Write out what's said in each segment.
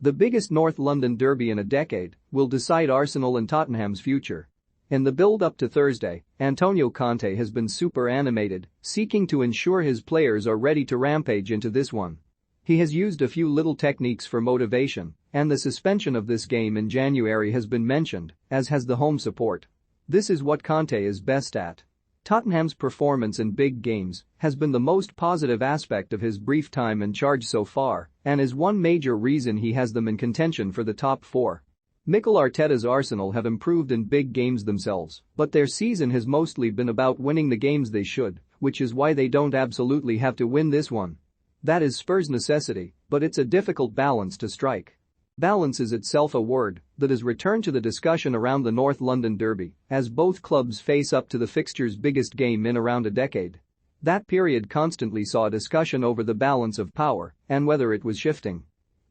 The biggest North London derby in a decade will decide Arsenal and Tottenham's future. In the build-up to Thursday, Antonio Conte has been super animated, seeking to ensure his players are ready to rampage into this one. He has used a few little techniques for motivation, and the suspension of this game in January has been mentioned, as has the home support. This is what Conte is best at. Tottenham's performance in big games has been the most positive aspect of his brief time in charge so far and is one major reason he has them in contention for the top four. Mikel Arteta's Arsenal have improved in big games themselves, but their season has mostly been about winning the games they should, which is why they don't absolutely have to win this one. That is Spurs' necessity, but it's a difficult balance to strike. Balance is itself a word that has returned to the discussion around the North London derby as both clubs face up to the fixture's biggest game in around a decade. That period constantly saw a discussion over the balance of power and whether it was shifting.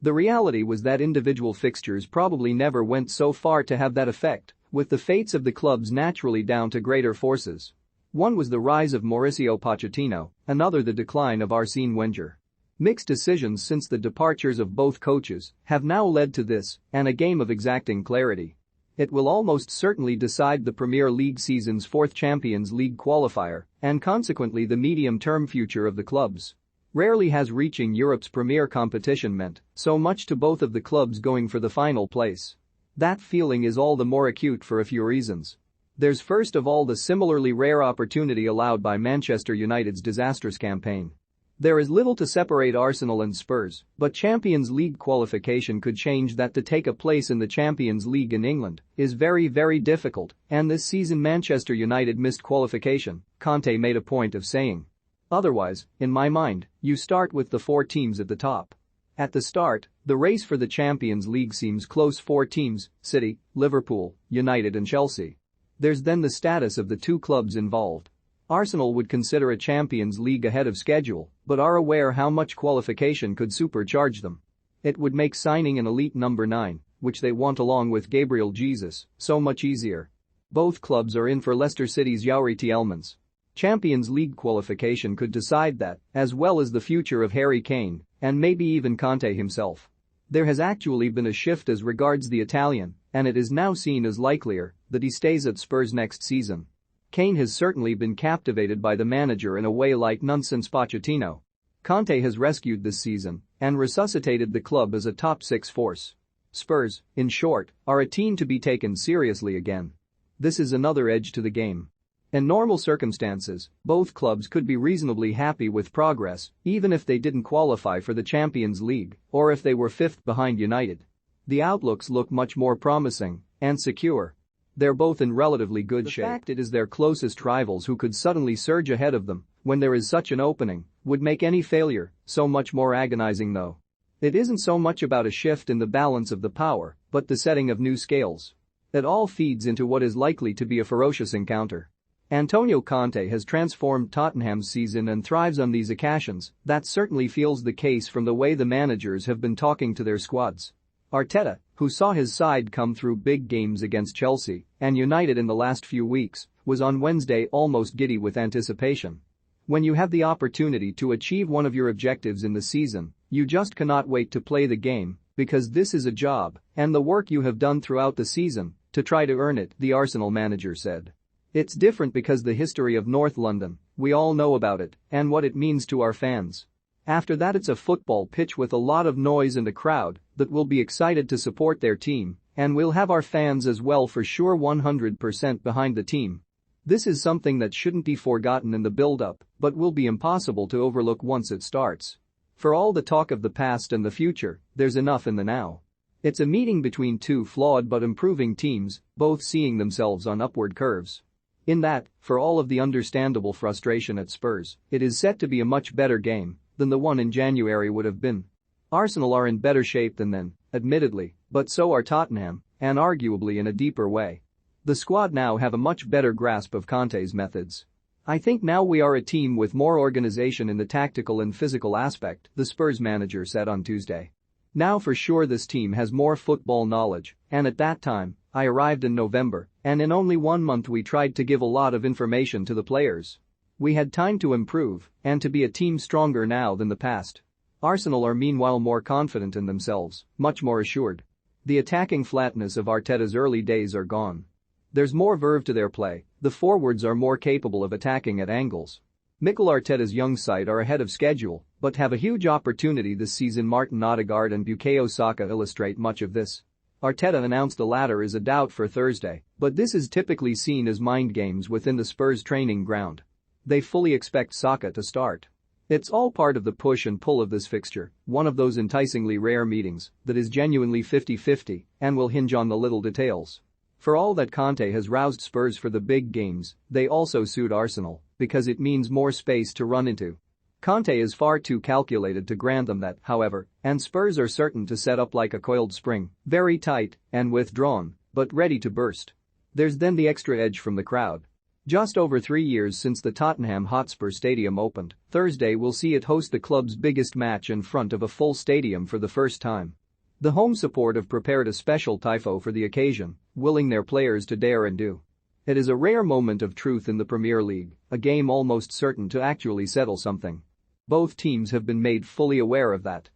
The reality was that individual fixtures probably never went so far to have that effect, with the fates of the clubs naturally down to greater forces. One was the rise of Mauricio Pochettino, another the decline of Arsene Wenger. Mixed decisions since the departures of both coaches have now led to this and a game of exacting clarity. It will almost certainly decide the Premier League season's fourth Champions League qualifier and consequently the medium-term future of the clubs. Rarely has reaching Europe's premier competition meant so much to both of the clubs going for the final place. That feeling is all the more acute for a few reasons. There's first of all the similarly rare opportunity allowed by Manchester United's disastrous campaign. There is little to separate Arsenal and Spurs, but Champions League qualification could change that. To take a place in the Champions League in England is very, very difficult, and this season Manchester United missed qualification, Conte made a point of saying. Otherwise, in my mind, you start with the four teams at the top. At the start, the race for the Champions League seems close: four teams: City, Liverpool, United and Chelsea. There's then the status of the two clubs involved. Arsenal would consider a Champions League ahead of schedule, but are aware how much qualification could supercharge them. It would make signing an elite number 9, which they want along with Gabriel Jesus, so much easier. Both clubs are in for Leicester City's Youri Tielemans. Champions League qualification could decide that, as well as the future of Harry Kane, and maybe even Conte himself. There has actually been a shift as regards the Italian, and it is now seen as likelier that he stays at Spurs next season. Kane has certainly been captivated by the manager in a way like none since Pochettino. Conte has rescued this season and resuscitated the club as a top 6 force. Spurs, in short, are a team to be taken seriously again. This is another edge to the game. In normal circumstances, both clubs could be reasonably happy with progress, even if they didn't qualify for the Champions League or if they were 5th behind United. The outlooks look much more promising and secure. They're both in relatively good shape. The fact it is their closest rivals who could suddenly surge ahead of them when there is such an opening would make any failure so much more agonizing though. It isn't so much about a shift in the balance of the power, but the setting of new scales. It all feeds into what is likely to be a ferocious encounter. Antonio Conte has transformed Tottenham's season and thrives on these occasions. That certainly feels the case from the way the managers have been talking to their squads. Arteta, who saw his side come through big games against Chelsea and United in the last few weeks, was on Wednesday almost giddy with anticipation. When you have the opportunity to achieve one of your objectives in the season, you just cannot wait to play the game, because this is a job and the work you have done throughout the season to try to earn it, the Arsenal manager said. It's different because the history of North London, we all know about it and what it means to our fans. After that, it's a football pitch with a lot of noise and a crowd that will be excited to support their team, and we'll have our fans as well for sure, 100% behind the team. This is something that shouldn't be forgotten in the build-up, but will be impossible to overlook once it starts. For all the talk of the past and the future, there's enough in the now. It's a meeting between two flawed but improving teams, both seeing themselves on upward curves. In that, for all of the understandable frustration at Spurs, it is set to be a much better game than the one in January would have been. Arsenal are in better shape than then, admittedly, but so are Tottenham, and arguably in a deeper way. The squad now have a much better grasp of Conte's methods. I think now we are a team with more organization in the tactical and physical aspect, the Spurs manager said on Tuesday. Now for sure this team has more football knowledge, and at that time, I arrived in November, and in only 1 month we tried to give a lot of information to the players. We had time to improve and to be a team stronger now than the past. Arsenal are meanwhile more confident in themselves, much more assured. The attacking flatness of Arteta's early days are gone. There's more verve to their play, the forwards are more capable of attacking at angles. Mikel Arteta's young side are ahead of schedule, but have a huge opportunity this season. Martin Odegaard and Bukayo Saka illustrate much of this. Arteta announced the latter is a doubt for Thursday, but this is typically seen as mind games within the Spurs training ground. They fully expect Saka to start. It's all part of the push and pull of this fixture, one of those enticingly rare meetings that is genuinely 50-50 and will hinge on the little details. For all that Conte has roused Spurs for the big games, they also suit Arsenal because it means more space to run into. Conte is far too calculated to grant them that, however, and Spurs are certain to set up like a coiled spring, very tight and withdrawn, but ready to burst. There's then the extra edge from the crowd. Just over 3 years since the Tottenham Hotspur Stadium opened, Thursday will see it host the club's biggest match in front of a full stadium for the first time. The home support have prepared a special tifo for the occasion, willing their players to dare and do. It is a rare moment of truth in the Premier League, a game almost certain to actually settle something. Both teams have been made fully aware of that.